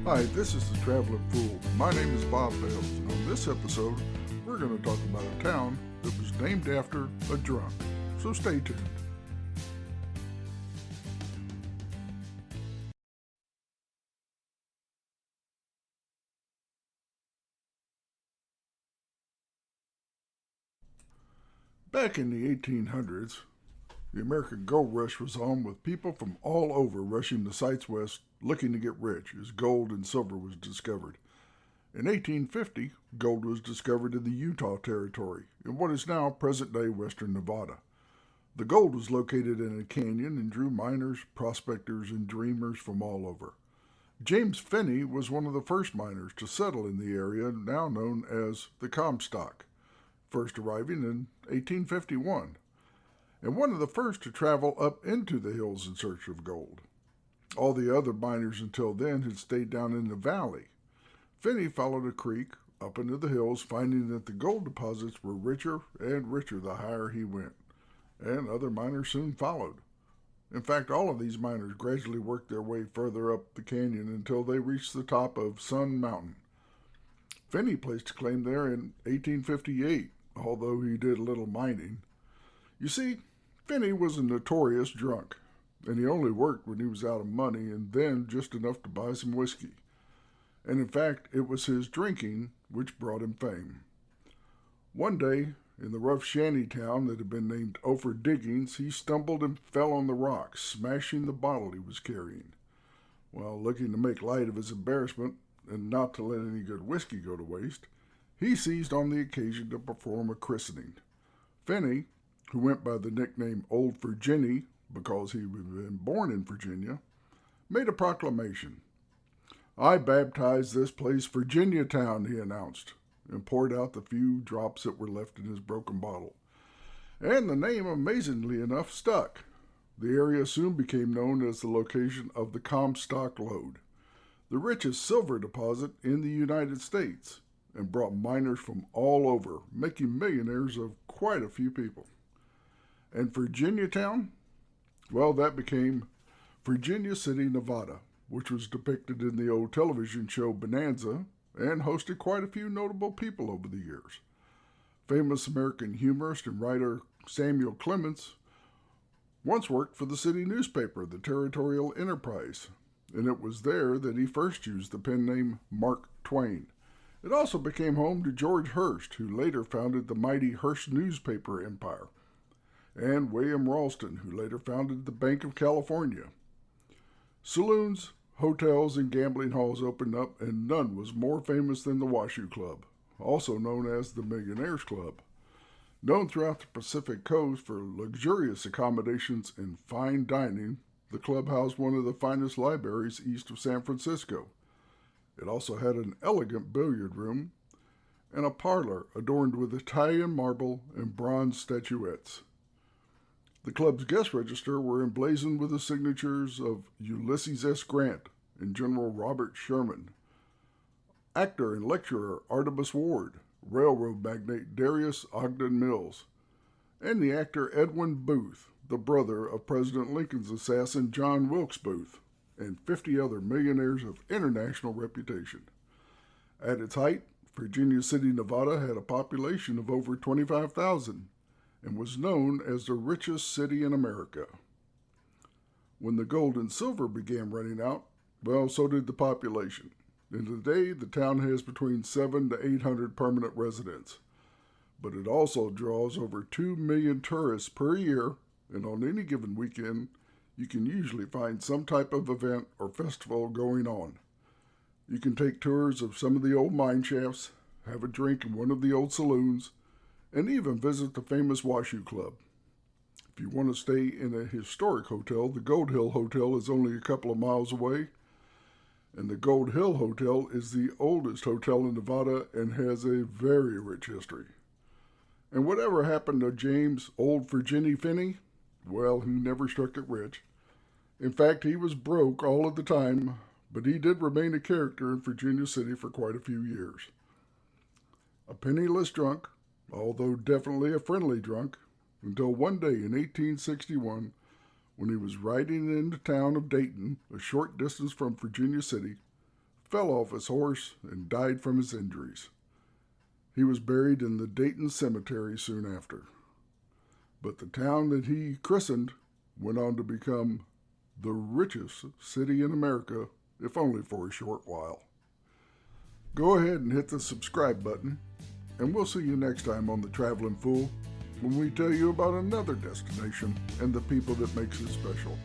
Hi, this is the Traveling Fool. My name is Bob Bales, and on this episode, we're going to talk about a town that was named after a drunk. So stay tuned. Back in the 1800s, the American gold rush was on, with people from all over rushing the sites west looking to get rich as gold and silver was discovered. In 1850, gold was discovered in the Utah Territory, in what is now present-day western Nevada. The gold was located in a canyon and drew miners, prospectors, and dreamers from all over. James Finney was one of the first miners to settle in the area now known as the Comstock, first arriving in 1851, and one of the first to travel up into the hills in search of gold. All the other miners until then had stayed down in the valley. Finney followed a creek up into the hills, finding that the gold deposits were richer and richer the higher he went, and other miners soon followed. In fact, all of these miners gradually worked their way further up the canyon until they reached the top of Sun Mountain. Finney placed a claim there in 1858, although he did little mining. You see, Finney was a notorious drunk, and he only worked when he was out of money, and then just enough to buy some whiskey. And in fact, it was his drinking which brought him fame. One day, in the rough shanty town that had been named Ophir Diggings, he stumbled and fell on the rocks, smashing the bottle he was carrying. While looking to make light of his embarrassment and not to let any good whiskey go to waste, he seized on the occasion to perform a christening. Finney, who went by the nickname Old Virginie because he had been born in Virginia, made a proclamation. "I baptize this place Virginia Town," he announced, and poured out the few drops that were left in his broken bottle. And the name, amazingly enough, stuck. The area soon became known as the location of the Comstock Lode, the richest silver deposit in the United States, and brought miners from all over, making millionaires of quite a few people. And Virginia Town? Well, that became Virginia City, Nevada, which was depicted in the old television show Bonanza and hosted quite a few notable people over the years. Famous American humorist and writer Samuel Clemens once worked for the city newspaper, the Territorial Enterprise, and it was there that he first used the pen name Mark Twain. It also became home to George Hearst, who later founded the mighty Hearst newspaper empire, and William Ralston, who later founded the Bank of California. Saloons, hotels, and gambling halls opened up, and none was more famous than the Washoe Club, also known as the Millionaires Club. Known throughout the Pacific Coast for luxurious accommodations and fine dining, the club housed one of the finest libraries east of San Francisco. It also had an elegant billiard room and a parlor adorned with Italian marble and bronze statuettes. The club's guest register were emblazoned with the signatures of Ulysses S. Grant and General Robert Sherman, actor and lecturer Artemus Ward, railroad magnate Darius Ogden Mills, and the actor Edwin Booth, the brother of President Lincoln's assassin John Wilkes Booth, and 50 other millionaires of international reputation. At its height, Virginia City, Nevada had a population of over 25,000 and was known as the richest city in America. When the gold and silver began running out, well, so did the population. And today, the town has between 700 to 800 permanent residents. But it also draws over 2 million tourists per year, and on any given weekend, you can usually find some type of event or festival going on. You can take tours of some of the old mine shafts, have a drink in one of the old saloons, and even visit the famous Washoe Club. If you want to stay in a historic hotel, the Gold Hill Hotel is only a couple of miles away, and the Gold Hill Hotel is the oldest hotel in Nevada and has a very rich history. And whatever happened to James Old Virginie Finney? Well, he never struck it rich. In fact, he was broke all of the time, but he did remain a character in Virginia City for quite a few years. A penniless drunk, although definitely a friendly drunk, until one day in 1861, when he was riding into town of Dayton, a short distance from Virginia City, fell off his horse and died from his injuries. He was buried in the Dayton Cemetery soon after. But the town that he christened went on to become the richest city in America, if only for a short while. Go ahead and hit the subscribe button, and we'll see you next time on The Traveling Fool when we tell you about another destination and the people that makes it special.